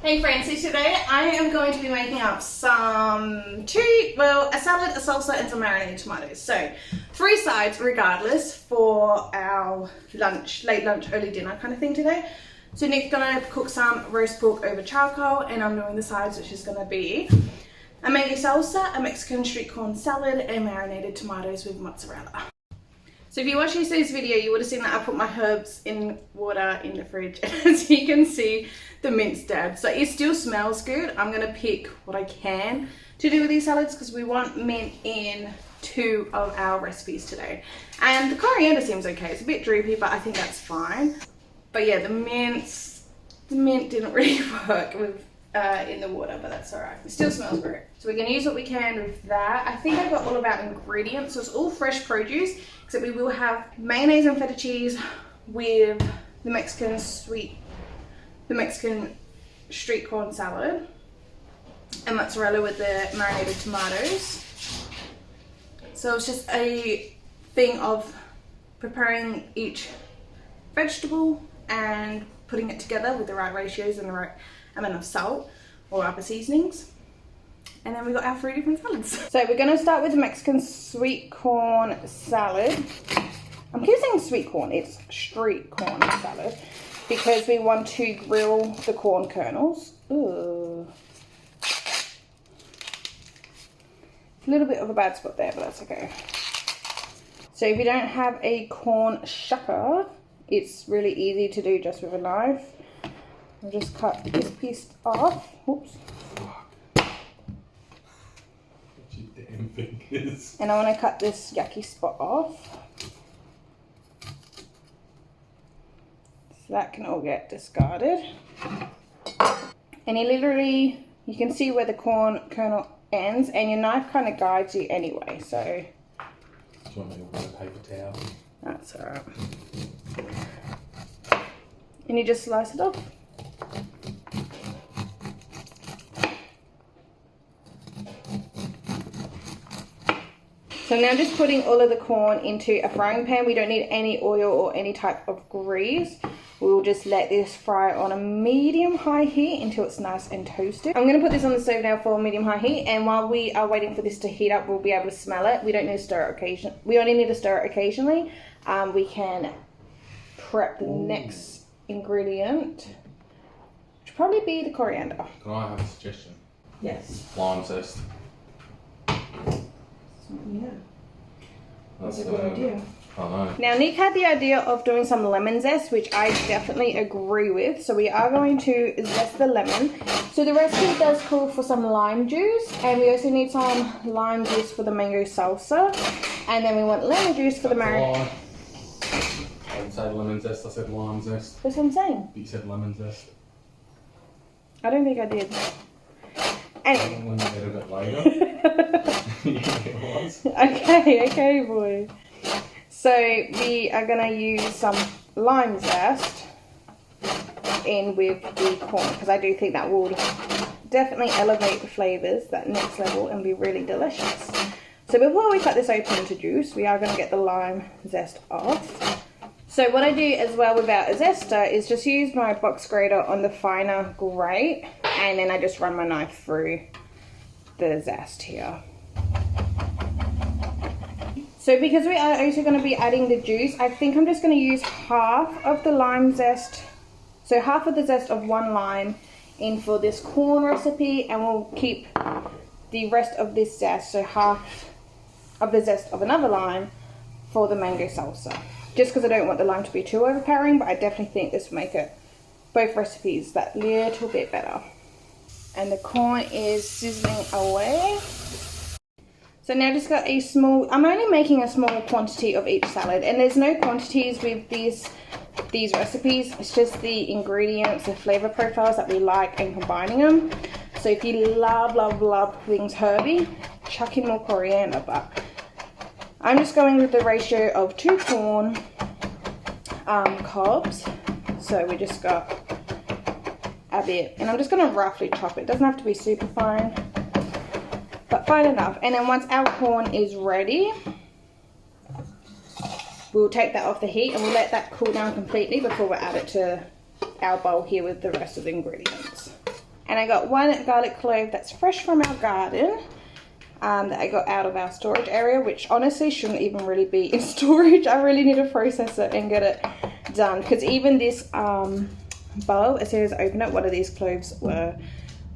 Hey friends, so today I am going to be making up a salad, a salsa and some marinated tomatoes. So 3 sides regardless for our lunch, late lunch, early dinner kind of thing today. So Nick's gonna cook some roast pork over charcoal and I'm doing the sides, which is gonna be a mango salsa, a Mexican street corn salad and marinated tomatoes with mozzarella. So if you watched yesterday's video, you would have seen that I put my herbs in water in the fridge. And as you can see, the mint's dead. So it still smells good. I'm going to pick what I can to do with these salads because we want mint in 2 of our recipes today. And the coriander seems okay. It's a bit droopy, but I think that's fine. But yeah, the mint didn't really work with in the water, but that's alright. It still smells great. So we're going to use what we can with that. I think I got all of our ingredients. So it's all fresh produce, except we will have mayonnaise and feta cheese with the Mexican street corn salad and mozzarella with the marinated tomatoes. So it's just a thing of preparing each vegetable and putting it together with the right ratios and the right amount of salt or other seasonings. And then we got our 3 different salads. So we're gonna start with the Mexican sweet corn salad. I'm keep saying sweet corn, it's street corn salad because we want to grill the corn kernels. Ooh. A little bit of a bad spot there, but that's okay. So if you don't have a corn shucker, it's really easy to do just with a knife. I'll just cut this piece off. Oops. You damn fingers. And I want to cut this yucky spot off. So that can all get discarded. And you can see where the corn kernel ends, and your knife kind of guides you anyway, so. Do you want me to wear a paper towel? That's alright. And you just slice it off. So now just putting all of the corn into a frying pan. We don't need any oil or any type of grease. We'll just let this fry on a medium-high heat until it's nice and toasted. I'm going to put this on the stove now for medium-high heat, and while we are waiting for this to heat up, we'll be able to smell it. We don't need to stir it occasionally. We only need to stir it occasionally. We can prep the next ingredient, which will probably be the coriander. Can I have a suggestion? Yes. Lime zest. Yeah. That's a good idea. I know. Now Nick had the idea of doing some lemon zest, which I definitely agree with. So we are going to zest the lemon. So the recipe does call for some lime juice, and we also need some lime juice for the mango salsa, and then we want lemon juice for the marinade. I didn't say lemon zest, I said lime zest. That's what I'm saying. But you said lemon zest. I don't think I did. Anyway. When you get a bit later. Yeah, it was. Okay, boy. So we are going to use some lime zest in with the corn, because I do think that will definitely elevate the flavours that next level and be really delicious. So before we cut this open to juice, we are going to get the lime zest off. So what I do as well without a zester is just use my box grater on the finer grate, and then I just run my knife through the zest here. So because we are also going to be adding the juice, I think I'm just going to use half of the lime zest, so half of the zest of 1 lime in for this corn recipe, and we'll keep the rest of this zest, so half of the zest of another lime for the mango salsa. Just because I don't want the lime to be too overpowering, but I definitely think this will make it, both recipes, that little bit better. And the corn is sizzling away. So now just got a small, I'm only making a small quantity of each salad, and there's no quantities with these recipes. It's just the ingredients, the flavor profiles that we like and combining them. So if you love things herby, chuck in more coriander, but I'm just going with the ratio of 2 corn cobs. So we just got a bit, and I'm just going to roughly chop it. It doesn't have to be super fine, but fine enough. And then once our corn is ready, we'll take that off the heat and we'll let that cool down completely before we add it to our bowl here with the rest of the ingredients. And I got one garlic clove that's fresh from our garden. That I got out of our storage area, which honestly shouldn't even really be in storage. I really need to process it and get it done, because even this bowl, as soon as I opened it, one of these cloves were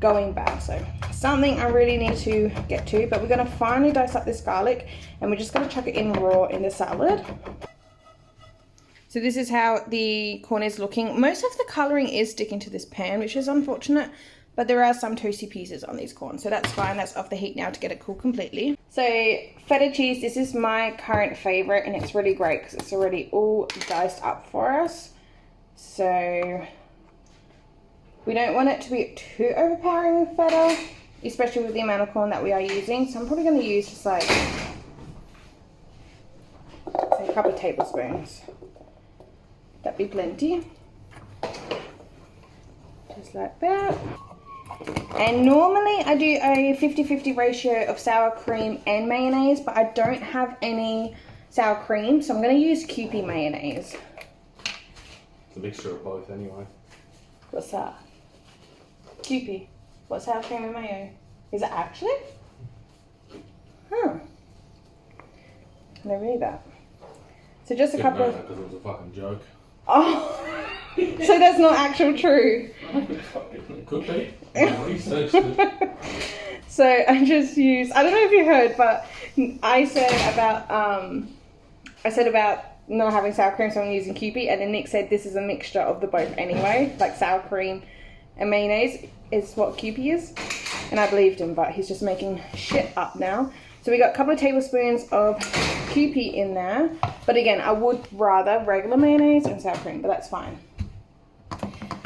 going bad. So something I really need to get to, but we're going to finally dice up this garlic and we're just going to chuck it in raw in the salad. So this is how the corn is looking. Most of the colouring is sticking to this pan, which is unfortunate. But there are some toasty pieces on these corn, so that's fine. That's off the heat now to get it cool completely. So feta cheese, this is my current favourite, and it's really great because it's already all diced up for us. So we don't want it to be too overpowering with feta, especially with the amount of corn that we are using. So I'm probably going to use just like, say, a couple of tablespoons. That'd be plenty. Just like that. And normally I do a 50-50 ratio of sour cream and mayonnaise, but I don't have any sour cream, so I'm going to use Kewpie mayonnaise. It's a mixture of both anyway. What's that? Kewpie. What's sour cream and mayo? Is it actually? Huh. Never knew that. So just a couple of... because it was a fucking joke. Oh, so that's not actual true. It could be. I researched it. So I just used, I don't know if you heard, but I said about not having sour cream, so I'm using Kewpie, and then Nick said this is a mixture of the both anyway, like sour cream and mayonnaise is what Kewpie is, and I believed him, but he's just making shit up now. So we got a couple of tablespoons of Kewpie in there, but again, I would rather regular mayonnaise and sour cream, but that's fine.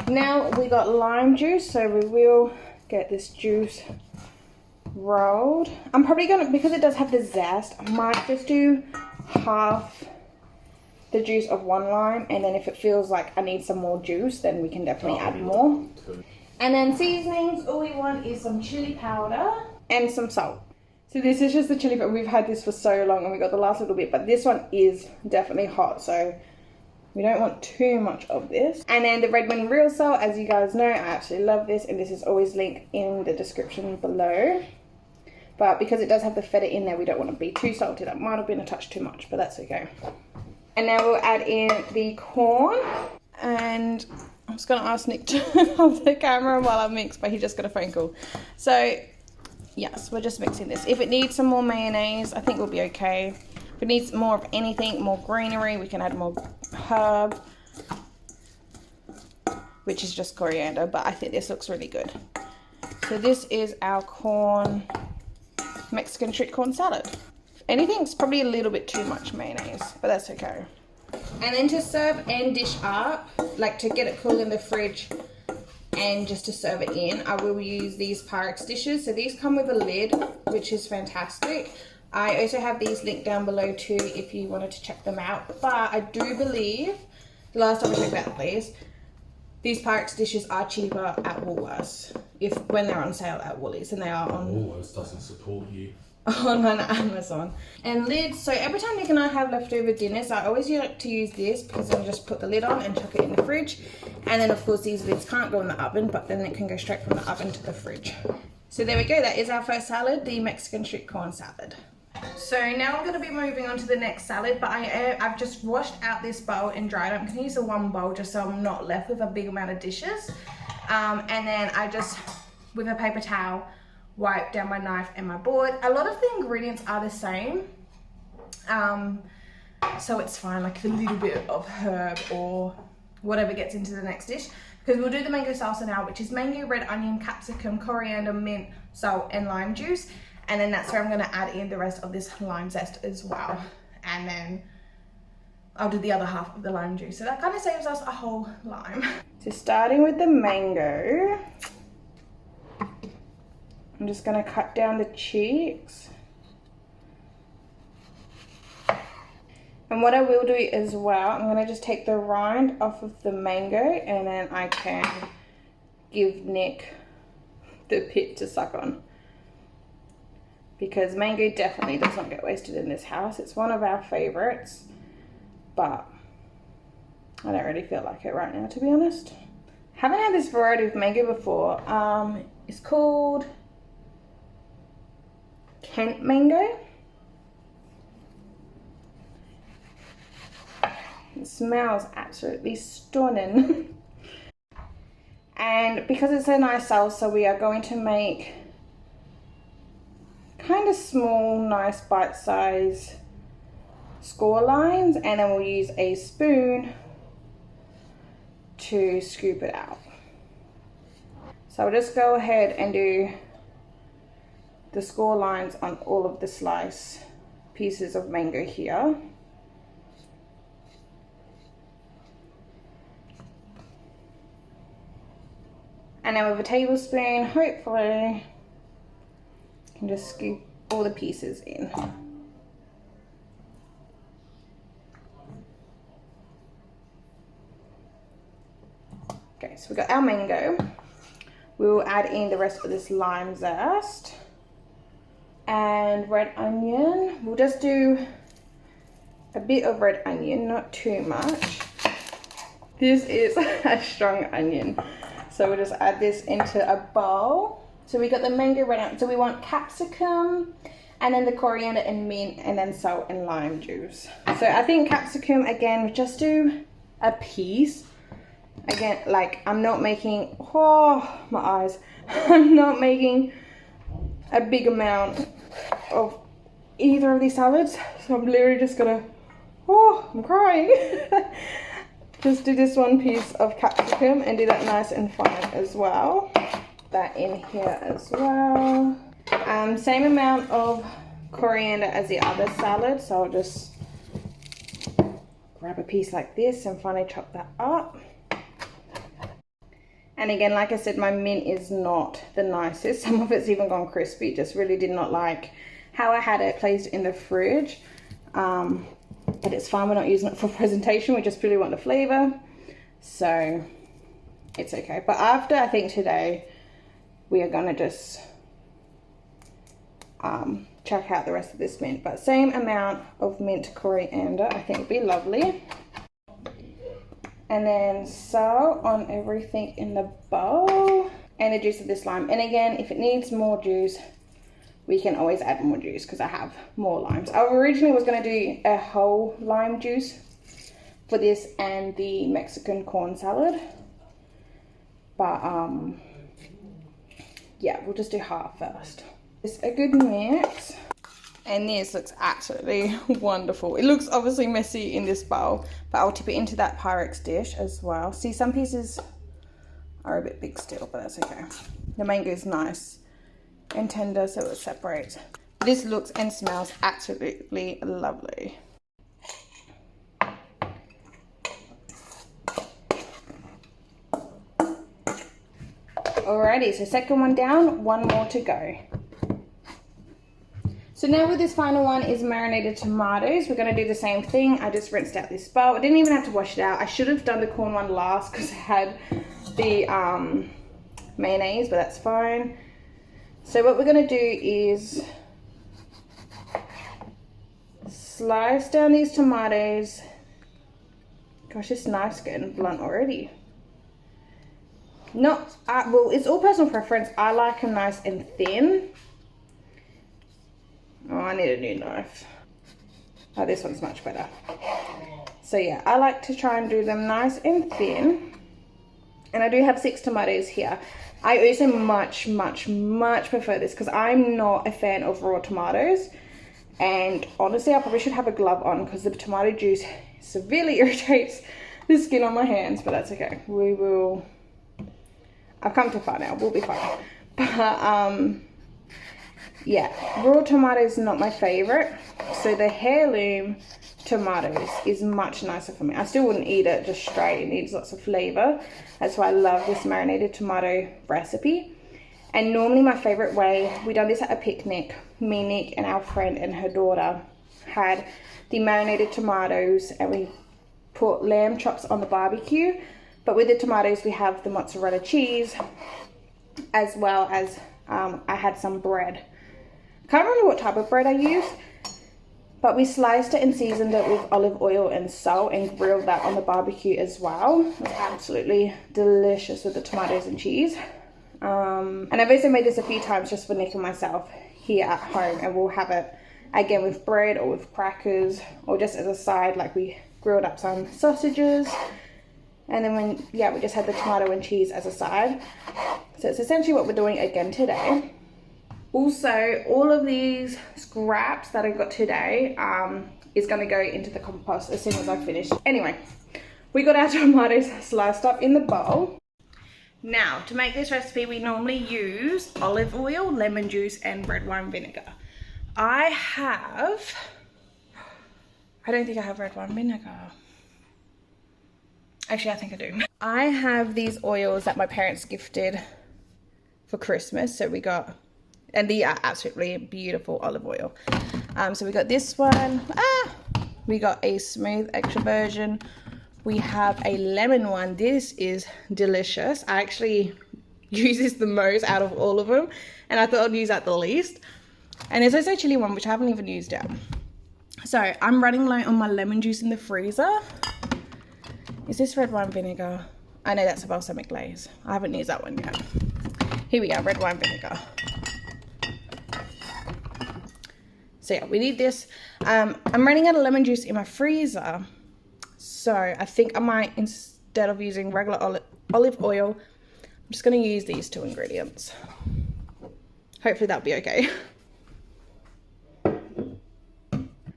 Now we got lime juice, so we will get this juice rolled. I'm probably gonna, because it does have the zest, I might just do half the juice of one lime, and then if it feels like I need some more juice, then we can definitely add more. And then seasonings, all we want is some chili powder and some salt. So this is just the chili powder. We've had this for so long and we got the last little bit, but this one is definitely hot, so we don't want too much of this. And then the red wine real salt, as you guys know, I absolutely love this, and this is always linked in the description below. But because it does have the feta in there, we don't want to be too salty. That might have been a touch too much, but that's okay. And now we'll add in the corn, and I was going to ask Nick to turn off the camera while I mix, but he just got a phone call. So yes, we're just mixing this. If it needs some more mayonnaise, I think we'll be okay. If it needs more of anything, more greenery, we can add more herb, which is just coriander, but I think this looks really good. So this is our corn, Mexican street corn salad. Anything's probably a little bit too much mayonnaise, but that's okay. And then to serve and dish up, like to get it cool in the fridge and just to serve it in, I will use these Pyrex dishes. So these come with a lid, which is fantastic. I also have these linked down below too if you wanted to check them out. But I do believe, the last time I checked out these Pyrex dishes are cheaper at Woolworths when they're on sale at Woolies than they are on... Woolworths doesn't support you. On Amazon. And lids, so every time Nick and I have leftover dinners, I always like to use this because then just put the lid on and chuck it in the fridge. And then of course these lids can't go in the oven, but then it can go straight from the oven to the fridge. So there we go, that is our first salad, the Mexican street corn salad. So now I'm going to be moving on to the next salad, but I've just washed out this bowl and dried it. I'm going to use the one bowl just so I'm not left with a big amount of dishes. And then I just, with a paper towel, wipe down my knife and my board. A lot of the ingredients are the same, so it's fine, like a little bit of herb or whatever gets into the next dish, because we'll do the mango salsa now, which is mango, red onion, capsicum, coriander, mint, salt and lime juice. And then that's where I'm going to add in the rest of this lime zest as well, and then I'll do the other half of the lime juice, so that kind of saves us a whole lime. So starting with the mango, I'm just going to cut down the cheeks. And what I will do as well, I'm going to just take the rind off of the mango, and then I can give Nick the pit to suck on. Because mango definitely does not get wasted in this house. It's one of our favorites, but I don't really feel like it right now, to be honest. Haven't had this variety of mango before. It's called Kent mango. It smells absolutely stunning. And because it's a nice salsa, we are going to make kind of small, nice bite-size score lines, and then we'll use a spoon to scoop it out. So I'll just go ahead and do the score lines on all of the slice pieces of mango here. And then with a tablespoon, hopefully, you can just scoop all the pieces in. Okay, so we got our mango. We will add in the rest of this lime zest and red onion. We'll just do a bit of red onion, not too much. This is a strong onion. So we'll just add this into a bowl. So we got the mango red onion. So we want capsicum and then the coriander and mint and then salt and lime juice. So I think capsicum, again, just do a piece. Again, like I'm not making, oh my eyes, I'm not making a big amount of either of these salads. So I'm literally just gonna, oh, I'm crying. Just do this one piece of capsicum and do that nice and fine as well. That in here as well. Same amount of coriander as the other salad. So I'll just grab a piece like this and finally chop that up. And again, like I said, my mint is not the nicest. Some of it's even gone crispy. Just really did not like how I had it placed in the fridge. But it's fine, we're not using it for presentation, we just really want the flavor, so it's okay. But after, I think today, we are gonna just check out the rest of this mint. But same amount of mint coriander, I think would be lovely. And then salt on everything in the bowl, and the juice of this lime. And again, if it needs more juice, we can always add more juice because I have more limes. I originally was going to do a whole lime juice for this and the Mexican corn salad. But yeah, we'll just do half first. It's a good mix. And this looks absolutely wonderful. It looks obviously messy in this bowl, but I'll tip it into that Pyrex dish as well. See, some pieces are a bit big still, but that's okay. The mango is nice and tender, so it separates. This looks and smells absolutely lovely. Alrighty, so second one down, one more to go. So now with this final one is marinated tomatoes. We're gonna do the same thing. I just rinsed out this bowl. I didn't even have to wash it out. I should have done the corn one last because I had the mayonnaise, but that's fine. So what we're gonna do is slice down these tomatoes. Gosh, this knife's getting blunt already. Well, it's all personal preference. I like them nice and thin. Oh, I need a new knife. Oh, this one's much better. So yeah, I like to try and do them nice and thin. And I do have 6 tomatoes here. I also much prefer this because I'm not a fan of raw tomatoes. And honestly, I probably should have a glove on because the tomato juice severely irritates the skin on my hands, but that's okay. We will, I've come too far now, we'll be fine. But yeah, raw tomatoes not my favorite. So the heirloom tomatoes is much nicer for me. I still wouldn't eat it just straight. It needs lots of flavor. That's why I love this marinated tomato recipe. And normally my favorite way, we done this at a picnic. Me, Nick, and our friend and her daughter had the marinated tomatoes, and we put lamb chops on the barbecue. But with the tomatoes, we have the mozzarella cheese, as well as I had some bread. Can't remember what type of bread I used, But we sliced it and seasoned it with olive oil and salt and grilled that on the barbecue as well. It was absolutely delicious with the tomatoes and cheese. And I've also made this a few times just for Nick and myself here at home, and we'll have it again with bread or with crackers, or just as a side, like we grilled up some sausages, and then we just had the tomato and cheese as a side. So it's essentially what we're doing again today. Also, all of these scraps that I got today is going to go into the compost as soon as I finish. Anyway, we got our tomatoes sliced up in the bowl. Now, to make this recipe, we normally use olive oil, lemon juice, and red wine vinegar. I don't think I have red wine vinegar. Actually, I think I do. I have these oils that my parents gifted for Christmas. So we got, and they are absolutely beautiful olive oil. So we got this one. We got a smooth extra virgin. We have a lemon one. This is delicious. I actually use this the most out of all of them, and I thought I'd use that the least. And there's also a chili one, which I haven't even used yet. So I'm running low on my lemon juice in the freezer. Is this red wine vinegar? I know that's a balsamic glaze. I haven't used that one yet. Here we go, red wine vinegar. So yeah, we need this. I'm running out of lemon juice in my freezer. So I think I might, instead of using regular olive oil, I'm just going to use these two ingredients. Hopefully that'll be okay.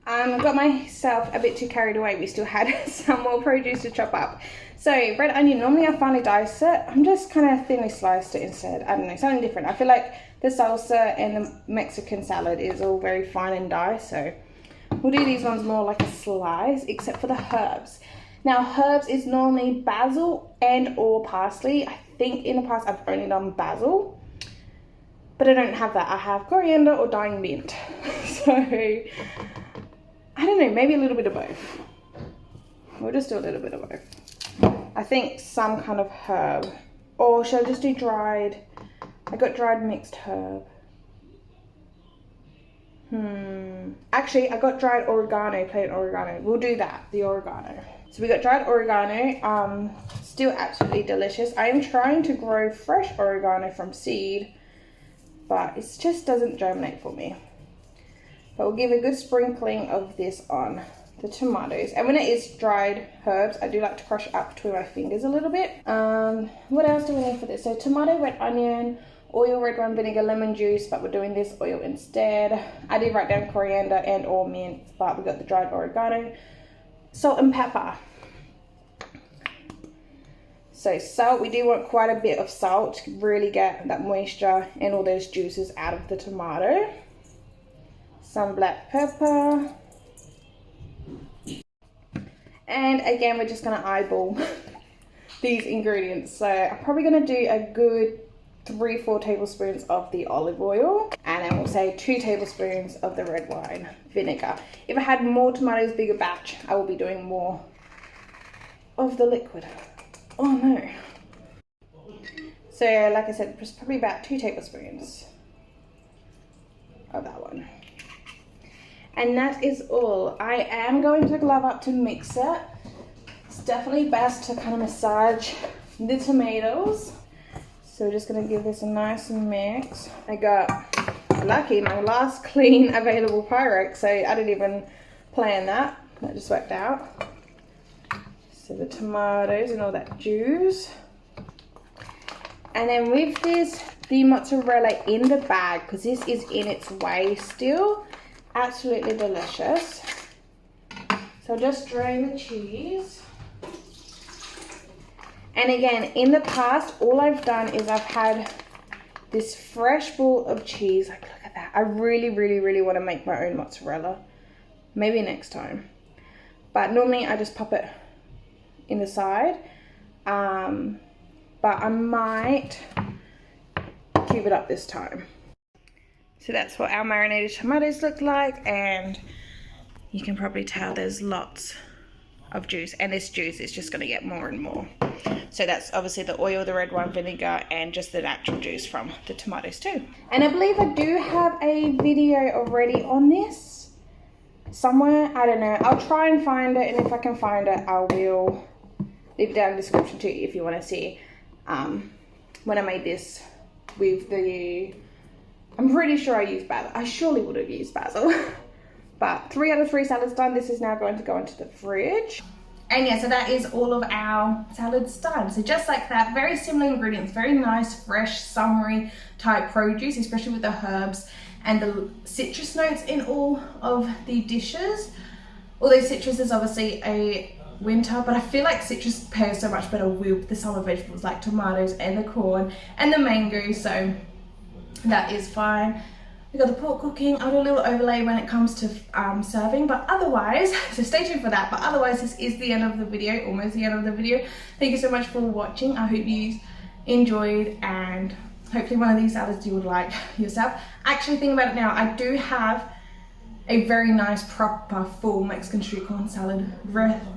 I got myself a bit too carried away. We still had some more produce to chop up. So red onion, normally I finely dice it. I'm just kind of thinly sliced it instead. I don't know, something different. I feel like the salsa and the Mexican salad is all very fine and diced. So we'll do these ones more like a slice, except for the herbs. Now herbs is normally basil and or parsley. I think in the past I've only done basil, but I don't have that. I have coriander or dying mint. So I don't know, maybe a little bit of both. We'll just do a little bit of both. I think some kind of herb. Or should I just do dried? I got dried mixed herb. Actually, I got dried oregano, plain oregano. We'll do that, the oregano. So we got dried oregano, still absolutely delicious. I am trying to grow fresh oregano from seed, but it just doesn't germinate for me. But we'll give a good sprinkling of this on the tomatoes. And when it is dried herbs, I do like to crush it up between my fingers a little bit. What else do we need for this? So tomato, red onion, oil, red wine vinegar, lemon juice, but we're doing this oil instead. I did write down coriander and or mint, but we got the dried oregano. Salt and pepper. So salt, we do want quite a bit of salt to really get that moisture and all those juices out of the tomato. Some black pepper. And again, we're just gonna eyeball these ingredients. So I'm probably gonna do a good 3-4 tablespoons of the olive oil, and then we'll say 2 tablespoons of the red wine vinegar. If I had more tomatoes, bigger batch, I will be doing more of the liquid. Oh no. So like I said, just probably about 2 tablespoons of that one. And that is all. I am going to glove up to mix it. It's definitely best to kind of massage the tomatoes. So we're just gonna give this a nice mix. I got lucky, my last clean available Pyrex, so I didn't even plan that. That just worked out. So the tomatoes and all that juice. And then with this, the mozzarella in the bag, because this is in its way still. Absolutely delicious. So just drain the cheese. And again, in the past, all I've done is I've had this fresh ball of cheese. Like, look at that. I really, really, really want to make my own mozzarella. Maybe next time. But normally I just pop it in the side. But I might cube it up this time. So that's what our marinated tomatoes look like, and you can probably tell there's lots of juice, and this juice is just going to get more and more. So that's obviously the oil, the red wine vinegar, and just the natural juice from the tomatoes too. And I believe I do have a video already on this. somewhere. I don't know. I'll try and find it, and if I can find it, I will leave it down in the description too if you want to see when I made this with the, I'm pretty sure I used basil. I surely would have used basil. But 3 out of 3 salads done. This is now going to go into the fridge. And yeah, so that is all of our salads done. So just like that, very similar ingredients, very nice, fresh, summery type produce, especially with the herbs and the citrus notes in all of the dishes. Although citrus is obviously a winter, but I feel like citrus pairs so much better with the summer vegetables like tomatoes and the corn and the mango, so that is fine. We got the pork cooking. I'll do a little overlay when it comes to serving, but otherwise, so stay tuned for that. But otherwise, this is the end of the video, almost the end of the video. Thank you so much for watching. I hope you enjoyed, and hopefully one of these salads you would like yourself. Actually, think about it now, I do have a very nice proper full Mexican street corn salad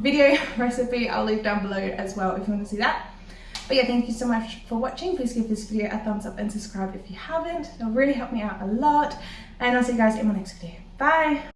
video recipe. I'll leave down below as well if you want to see that. But yeah, thank you so much for watching. Please give this video a thumbs up and subscribe if you haven't. It'll really help me out a lot. And I'll see you guys in my next video. Bye!